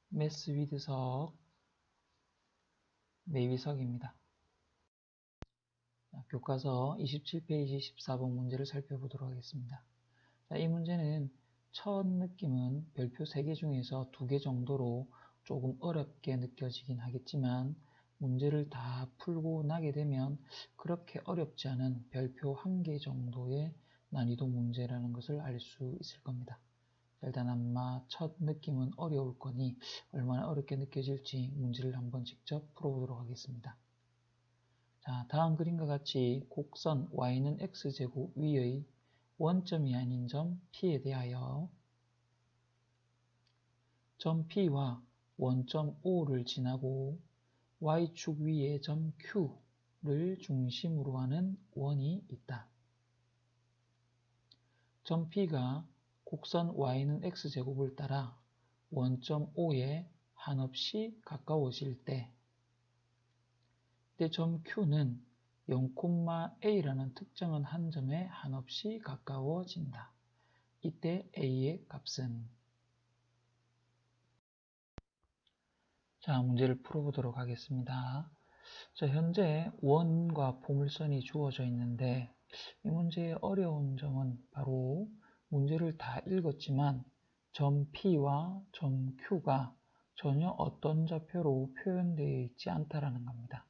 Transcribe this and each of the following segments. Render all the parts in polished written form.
매스 위드석, 내위석입니다. 교과서 27페이지 14번 문제를 살펴보도록 하겠습니다. 이 문제는 첫 느낌은 별표 3개 중에서 2개 정도로 조금 어렵게 느껴지긴 하겠지만 문제를 다 풀고 나게 되면 그렇게 어렵지 않은 별표 1개 정도의 난이도 문제라는 것을 알 수 있을 겁니다. 일단 아마 첫 느낌은 어려울 거니 얼마나 어렵게 느껴질지 문제를 한번 직접 풀어보도록 하겠습니다. 자, 다음 그림과 같이 곡선 y는 x제곱 위의 원점이 아닌 점 P에 대하여 점 P와 원점 O를 지나고 y축 위에 점 Q를 중심으로 하는 원이 있다. 점 P가 곡선 y는 x제곱을 따라 원점 O에 한없이 가까워질 때 점 Q는 0,A라는 특정한 한 점에 한없이 가까워진다. 이때 A의 값은? 자, 문제를 풀어보도록 하겠습니다. 자, 현재 원과 포물선이 주어져 있는데 이 문제의 어려운 점은 바로 문제를 다 읽었지만 점 P와 점 Q가 전혀 어떤 좌표로 표현되어 있지 않다라는 겁니다.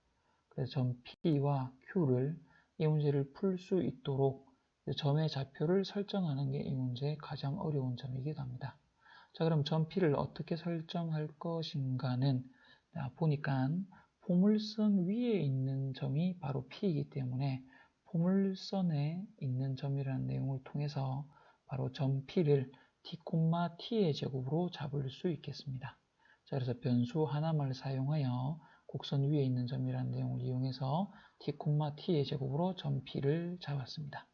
그래서 점 P와 Q를 이 문제를 풀 수 있도록 점의 좌표를 설정하는 게 이 문제의 가장 어려운 점이기도 합니다. 자, 그럼 점 P를 어떻게 설정할 것인가는 보니까 포물선 위에 있는 점이 바로 P이기 때문에 포물선에 있는 점이라는 내용을 통해서 바로 점 P를 D, T의 제곱으로 잡을 수 있겠습니다. 자, 그래서 변수 하나만 사용하여 곡선 위에 있는 점이라는 내용을 이용해서 D, T의 제곱으로 점 P를 잡았습니다.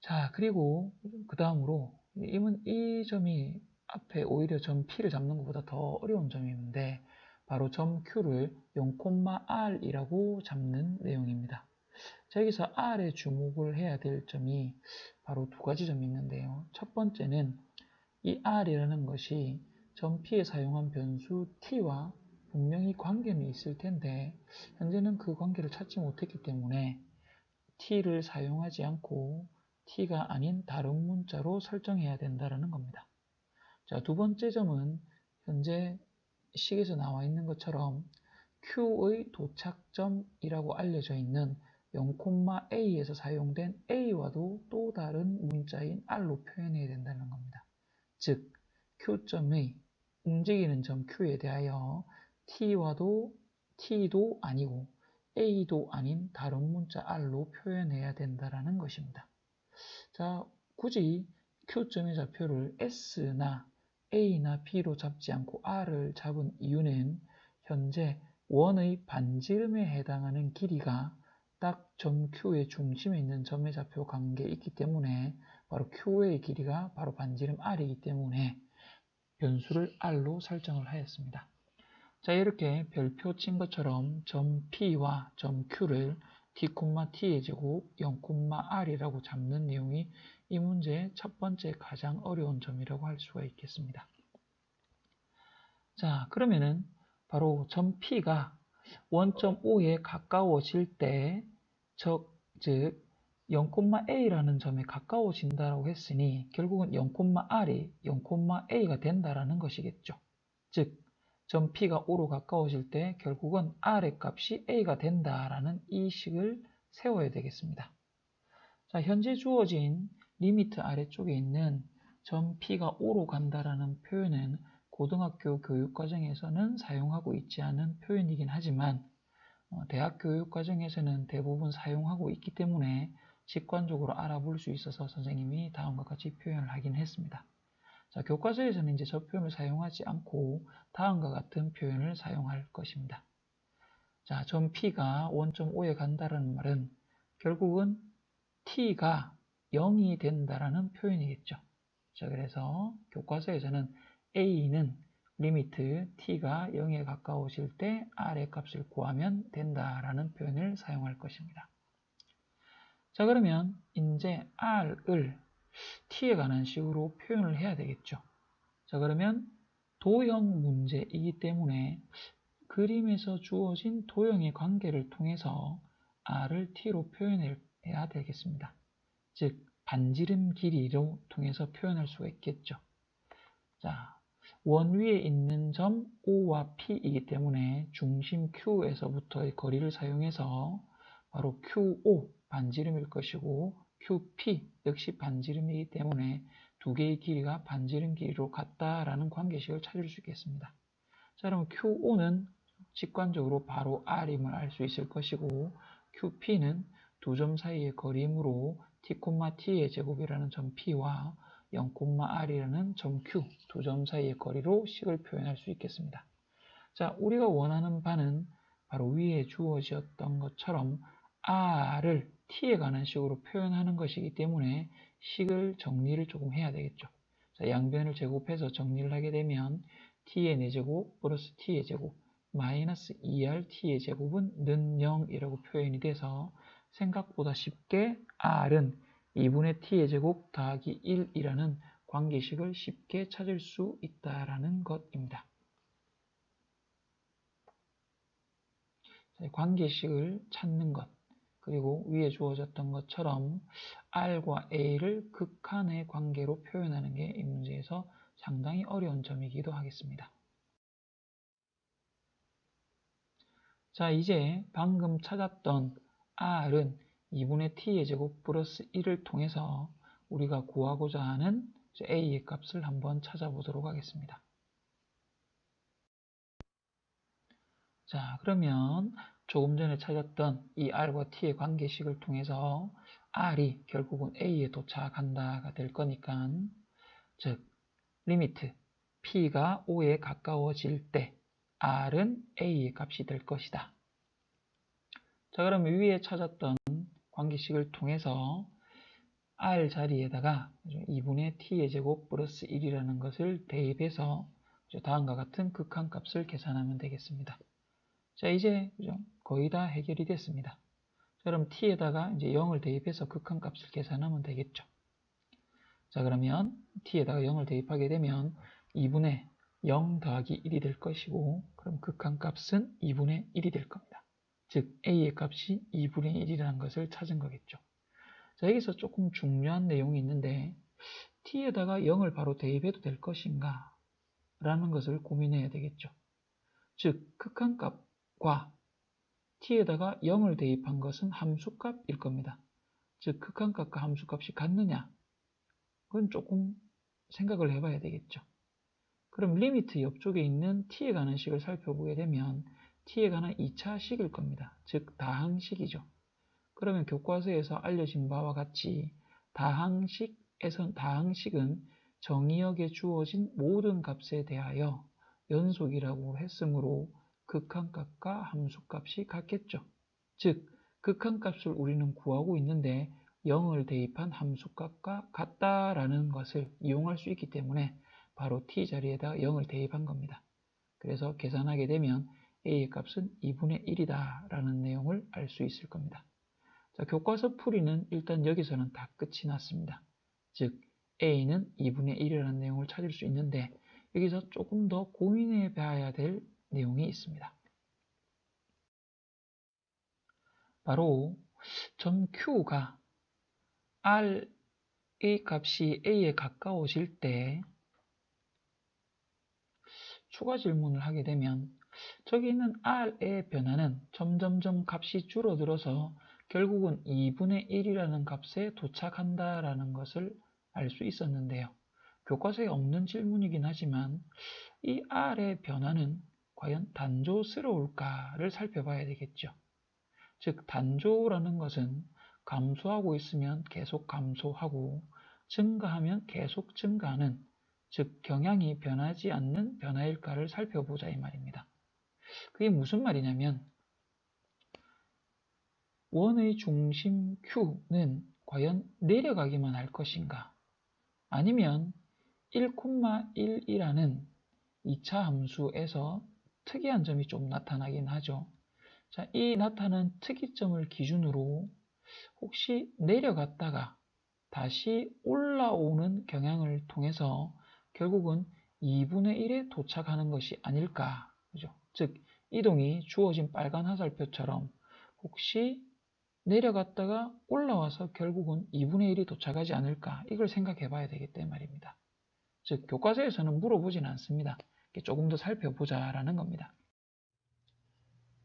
자, 그리고 그 다음으로 이 점이 앞에 오히려 점 P를 잡는 것보다 더 어려운 점이 있는데 바로 점 Q를 0,R이라고 잡는 내용입니다. 자, 여기서 R에 주목을 해야 될 점이 바로 두 가지 점이 있는데요. 첫 번째는 이 R이라는 것이 점 P에 사용한 변수 T와 분명히 관계는 있을 텐데 현재는 그 관계를 찾지 못했기 때문에 T를 사용하지 않고 T가 아닌 다른 문자로 설정해야 된다는 겁니다. 자, 두 번째 점은 현재 식에서 나와 있는 것처럼 Q의 도착점이라고 알려져 있는 0,A에서 사용된 A와도 또 다른 문자인 R로 표현해야 된다는 겁니다. 즉, Q점의 움직이는 점 Q에 대하여 T도 아니고 A도 아닌 다른 문자 R로 표현해야 된다는 것입니다. 자, 굳이 Q점의 좌표를 S나 A나 B로 잡지 않고 R을 잡은 이유는 현재 원의 반지름에 해당하는 길이가 딱 점 Q의 중심에 있는 점의 좌표 관계에 있기 때문에 바로 Q의 길이가 바로 반지름 R이기 때문에 변수를 R로 설정을 하였습니다. 자, 이렇게 별표 친 것처럼 점 P와 점 Q를 D, T의 제곱 0,R이라고 잡는 내용이 이 문제의 첫 번째 가장 어려운 점이라고 할 수가 있겠습니다. 자, 그러면은 바로 점 P가 원점 O에 가까워질 때 즉 0,A라는 점에 가까워진다고 했으니 결국은 0,R이 0,A가 된다라는 것이겠죠. 즉, 점 P가 O로 가까워질 때 결국은 R의 값이 A가 된다라는 이 식을 세워야 되겠습니다. 자, 현재 주어진 리미트 아래쪽에 있는 점 P가 O로 간다라는 표현은 고등학교 교육과정에서는 사용하고 있지 않은 표현이긴 하지만 대학 교육과정에서는 대부분 사용하고 있기 때문에 직관적으로 알아볼 수 있어서 선생님이 다음과 같이 표현을 하긴 했습니다. 자, 교과서에서는 이제 저 표현을 사용하지 않고 다음과 같은 표현을 사용할 것입니다. 자, 점 P가 원점 O에 간다는 말은 결국은 T가 0이 된다라는 표현이겠죠. 자, 그래서 교과서에서는 A는 리미트 T가 0에 가까워질 때 R의 값을 구하면 된다라는 표현을 사용할 것입니다. 자, 그러면 이제 R을 T에 관한 식으로 표현을 해야 되겠죠. 자, 그러면 도형 문제이기 때문에 그림에서 주어진 도형의 관계를 통해서 r을 t로 표현해야 되겠습니다. 즉 반지름 길이로 통해서 표현할 수가 있겠죠. 자, 원 위에 있는 점 O와 P이기 때문에 중심 Q에서부터의 거리를 사용해서 바로 QO 반지름일 것이고 QP 역시 반지름이기 때문에 두 개의 길이가 반지름 길이로 같다라는 관계식을 찾을 수 있겠습니다. 자, 그럼 QO는 직관적으로 바로 R임을 알 수 있을 것이고 QP는 두 점 사이의 거리이므로 t,t의 제곱이라는 점 P와 0,r이라는 점 Q 두 점 사이의 거리로 식을 표현할 수 있겠습니다. 자, 우리가 원하는 바는 바로 위에 주어졌던 것처럼 r을 t에 관한 식으로 표현하는 것이기 때문에 식을 정리를 조금 해야 되겠죠. 자, 양변을 제곱해서 정리를 하게 되면 t의 4제곱 플러스 t의 제곱 마이너스 2r t의 제곱은 는 0이라고 표현이 돼서 생각보다 쉽게 r은 2분의 t의 제곱 더하기 1이라는 관계식을 쉽게 찾을 수 있다는 것입니다. 관계식을 찾는 것, 그리고 위에 주어졌던 것처럼 r과 a를 극한의 관계로 표현하는 게 이 문제에서 상당히 어려운 점이기도 하겠습니다. 자, 이제 방금 찾았던 r은 2분의 t의 제곱 플러스 1을 통해서 우리가 구하고자 하는 a의 값을 한번 찾아보도록 하겠습니다. 자, 그러면 조금 전에 찾았던 이 r과 t의 관계식을 통해서 r이 결국은 a에 도착한다가 될 거니까, 즉 리미트 p가 5에 가까워질 때 r은 a의 값이 될 것이다. 자, 그러면 위에 찾았던 관계식을 통해서 r 자리에다가 2분의 t의 제곱 플러스 1이라는 것을 대입해서 다음과 같은 극한값을 계산하면 되겠습니다. 자, 이제 거의 다 해결이 됐습니다. 자, 그럼 t에다가 이제 0을 대입해서 극한값을 계산하면 되겠죠. 자, 그러면 t에다가 0을 대입하게 되면 2분의 0 더하기 1이 될 것이고, 그럼 극한값은 2분의 1이 될 겁니다. 즉 a의 값이 2분의 1이라는 것을 찾은 거겠죠. 자, 여기서 조금 중요한 내용이 있는데 t에다가 0을 바로 대입해도 될 것인가 라는 것을 고민해야 되겠죠. 즉 극한값과 t에다가 0을 대입한 것은 함수값일 겁니다. 즉 극한값과 함수값이 같느냐, 그건 조금 생각을 해봐야 되겠죠. 그럼 리미트 옆쪽에 있는 t에 관한 식을 살펴보게 되면 t에 관한 2차 식일 겁니다. 즉 다항식이죠. 그러면 교과서에서 알려진 바와 같이 다항식은 정의역에 주어진 모든 값에 대하여 연속이라고 했으므로 극한값과 함수값이 같겠죠. 즉 극한값을 우리는 구하고 있는데 0을 대입한 함수값과 같다라는 것을 이용할 수 있기 때문에 바로 t 자리에다 0을 대입한 겁니다. 그래서 계산하게 되면 a의 값은 2분의 1이다 라는 내용을 알 수 있을 겁니다. 자, 교과서 풀이는 일단 여기서는 다 끝이 났습니다. 즉 a는 2분의 1이라는 내용을 찾을 수 있는데 여기서 조금 더 고민해 봐야 될 내용이 있습니다. 바로 점 Q가 R의 값이 A에 가까워질 때 추가 질문을 하게 되면 저기 있는 R의 변화는 점점점 값이 줄어들어서 결국은 2분의 1이라는 값에 도착한다라는 것을 알 수 있었는데요. 교과서에 없는 질문이긴 하지만 이 R의 변화는 과연 단조스러울까를 살펴봐야 되겠죠. 즉 단조라는 것은 감소하고 있으면 계속 감소하고 증가하면 계속 증가하는, 즉 경향이 변하지 않는 변화일까를 살펴보자 이 말입니다. 그게 무슨 말이냐면 원의 중심 Q는 과연 내려가기만 할 것인가, 아니면 1,1이라는 2차 함수에서 특이한 점이 좀 나타나긴 하죠. 자, 이 나타난 특이점을 기준으로 혹시 내려갔다가 다시 올라오는 경향을 통해서 결국은 2분의 1에 도착하는 것이 아닐까. 그죠? 즉, 이동이 주어진 빨간 화살표처럼 혹시 내려갔다가 올라와서 결국은 2분의 1이 도착하지 않을까. 이걸 생각해 봐야 되겠다 말입니다. 즉, 교과서에서는 물어보진 않습니다. 조금 더 살펴보자라는 겁니다.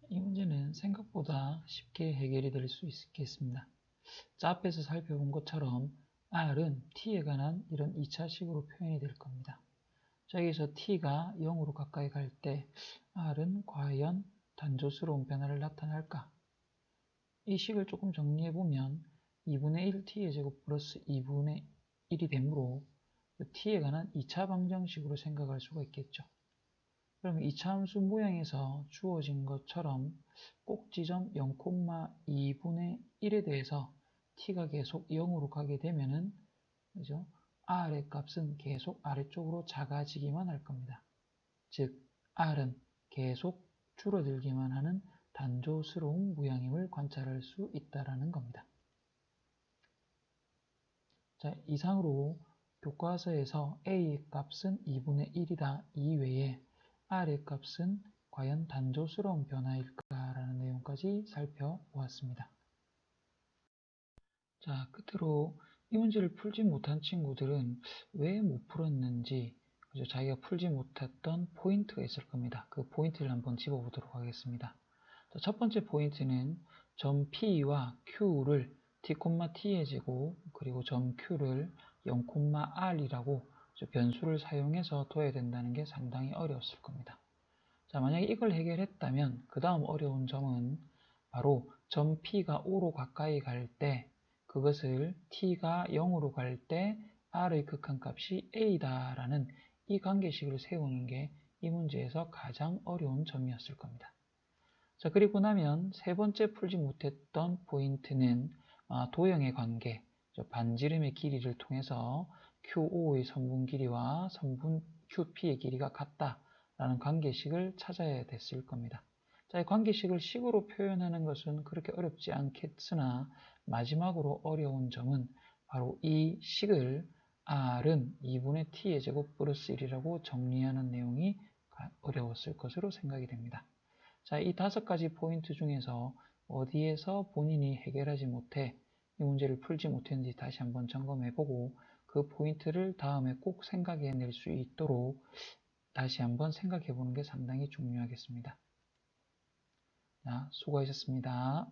이 문제는 생각보다 쉽게 해결이 될 수 있겠습니다. 자, 앞에서 살펴본 것처럼 R은 T에 관한 이런 2차식으로 표현이 될 겁니다. 자, 여기서 T가 0으로 가까이 갈 때 R은 과연 단조스러운 변화를 나타날까? 이 식을 조금 정리해보면 2분의 1 T의 제곱 플러스 2분의 1이 되므로 T에 관한 2차 방정식으로 생각할 수가 있겠죠. 그러면 2차 함수 모양에서 주어진 것처럼 꼭지점 0,2분의 1에 대해서 T가 계속 0으로 가게 되면은, 그죠? R의 값은 계속 아래쪽으로 작아지기만 할 겁니다. 즉, R은 계속 줄어들기만 하는 단조스러운 모양임을 관찰할 수 있다는 겁니다. 자, 이상으로 교과서에서 A의 값은 2분의 1이다 이외에 R의 값은 과연 단조스러운 변화일까라는 내용까지 살펴보았습니다. 자, 끝으로 이 문제를 풀지 못한 친구들은 왜 못 풀었는지, 그죠? 자기가 풀지 못했던 포인트가 있을 겁니다. 그 포인트를 한번 짚어보도록 하겠습니다. 자, 첫 번째 포인트는 점 P와 Q를 t,t의 제곱 그리고 점 Q를 0,r이라고 변수를 사용해서 둬야 된다는 게 상당히 어려웠을 겁니다. 자, 만약에 이걸 해결했다면 그 다음 어려운 점은 바로 점 P가 5로 가까이 갈 때 그것을 T가 0으로 갈 때 R의 극한값이 A다 라는 이 관계식을 세우는 게 이 문제에서 가장 어려운 점이었을 겁니다. 자, 그리고 나면 세 번째 풀지 못했던 포인트는 도형의 관계, 반지름의 길이를 통해서 Q5의 선분 길이와 선분 QP의 길이가 같다라는 관계식을 찾아야 됐을 겁니다. 자, 이 관계식을 식으로 표현하는 것은 그렇게 어렵지 않겠으나 마지막으로 어려운 점은 바로 이 식을 R은 2분의 T의 제곱 플러스 1이라고 정리하는 내용이 어려웠을 것으로 생각이 됩니다. 자, 이 5가지 포인트 중에서 어디에서 본인이 해결하지 못해 이 문제를 풀지 못했는지 다시 한번 점검해보고 그 포인트를 다음에 꼭 생각해낼 수 있도록 다시 한번 생각해보는 게 상당히 중요하겠습니다. 자, 수고하셨습니다.